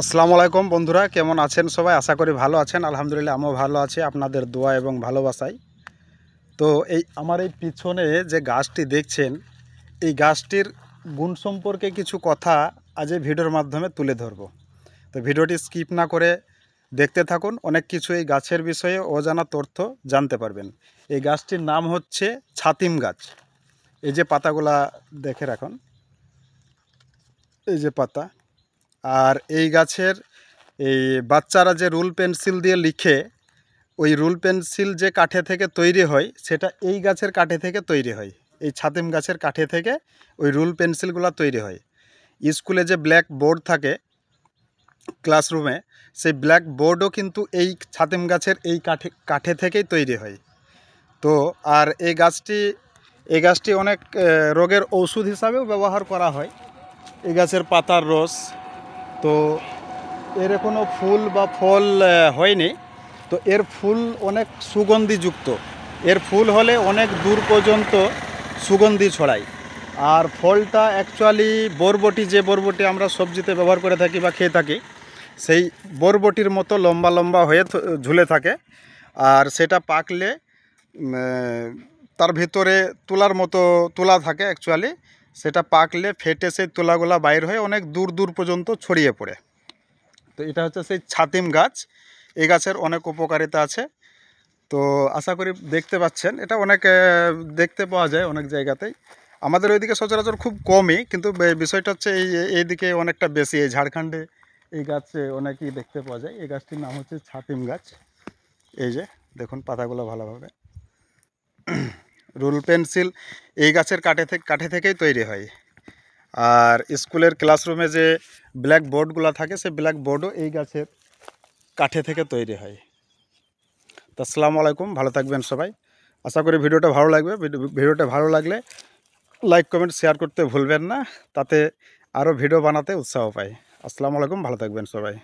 আসসালামু আলাইকুম বন্ধুরা, কেমন আছেন সবাই? আশা করি ভালো আছেন। আলহামদুলিল্লাহ আমিও ভালো আছি আপনাদের দোয়া এবং ভালোবাসায়। তো আমার এই পিছনে যে গাছটি দেখছেন, এই গাছটির গুণ সম্পর্কে কিছু কথা আজ এই ভিডিওর মাধ্যমে তুলে ধরব। তো ভিডিওটি স্কিপ না করে দেখতে থাকুন, অনেক কিছু এই গাছের বিষয়ে অজানা তথ্য জানতে পারবেন। এই গাছটির নাম হচ্ছে ছাতিম গাছ। এই যে পাতাগুলা দেখে রাখুন, এই যে পাতা। আর এই গাছের এই বাচ্চারা যে রুল পেন্সিল দিয়ে লিখে, ওই রুল পেন্সিল যে কাঠে থেকে তৈরি হয় সেটা এই গাছের কাঠে থেকে তৈরি হয়। এই ছাতিম গাছের কাঠে থেকে ওই রুল পেন্সিলগুলো তৈরি হয়। স্কুলে যে ব্ল্যাক বোর্ড থাকে ক্লাসরুমে, সেই ব্ল্যাক বোর্ডও কিন্তু এই ছাতিম গাছের এই কাঠে থেকেই তৈরি হয়। তো আর এই গাছটি অনেক রোগের ঔষধ হিসাবেও ব্যবহার করা হয়। এই গাছের পাতার রস। তো এর কোনো ফুল বা ফল হয়নি। তো এর ফুল অনেক সুগন্ধিযুক্ত। এর ফুল হলে অনেক দূর পর্যন্ত সুগন্ধি ছড়ায়। আর ফলটা অ্যাকচুয়ালি বরবটি, যে বরবটি আমরা সবজিতে ব্যবহার করে থাকি বা খেয়ে থাকি, সেই বরবটির মতো লম্বা লম্বা হয়ে ঝুলে থাকে। আর সেটা পাকলে তার ভিতরে তুলার মতো তুলা থাকে অ্যাকচুয়ালি। সেটা পাকলে ফেটে সেই তুলাগুলা বাইর হয়ে অনেক দূর দূর পর্যন্ত ছড়িয়ে পড়ে। তো এটা হচ্ছে সেই ছাতিম গাছ। এই গাছের অনেক উপকারিতা আছে। তো আশা করি দেখতে পাচ্ছেন, এটা অনেক দেখতে পাওয়া যায় অনেক জায়গাতেই। আমাদের ওইদিকে সচরাচর খুব কমই, কিন্তু বিষয়টা হচ্ছে এইদিকে অনেকটা বেশি। এই ঝাড়খণ্ডে এই গাছ অনেকই দেখতে পাওয়া যায়। এই গাছটির নাম হচ্ছে ছাতিম গাছ। এই যে দেখুন পাতাগুলো ভালোভাবে। রুল পেন্সিল এই গাছের কাঠে থেকেই তৈরি হয়। আর স্কুলের ক্লাসরুমে যে ব্ল্যাক বোর্ডগুলো থাকে, সেই ব্ল্যাক বোর্ডও এই গাছের কাঠে থেকে তৈরি হয়। তো আসসালামু আলাইকুম, ভালো থাকবেন সবাই। আশা করি ভিডিওটা ভালো লাগবে। ভিডিওটা ভালো লাগলে লাইক কমেন্ট শেয়ার করতে ভুলবেন না, তাতে আরও ভিডিও বানাতে উৎসাহ পাই। আসসালামু আলাইকুম, ভালো থাকবেন সবাই।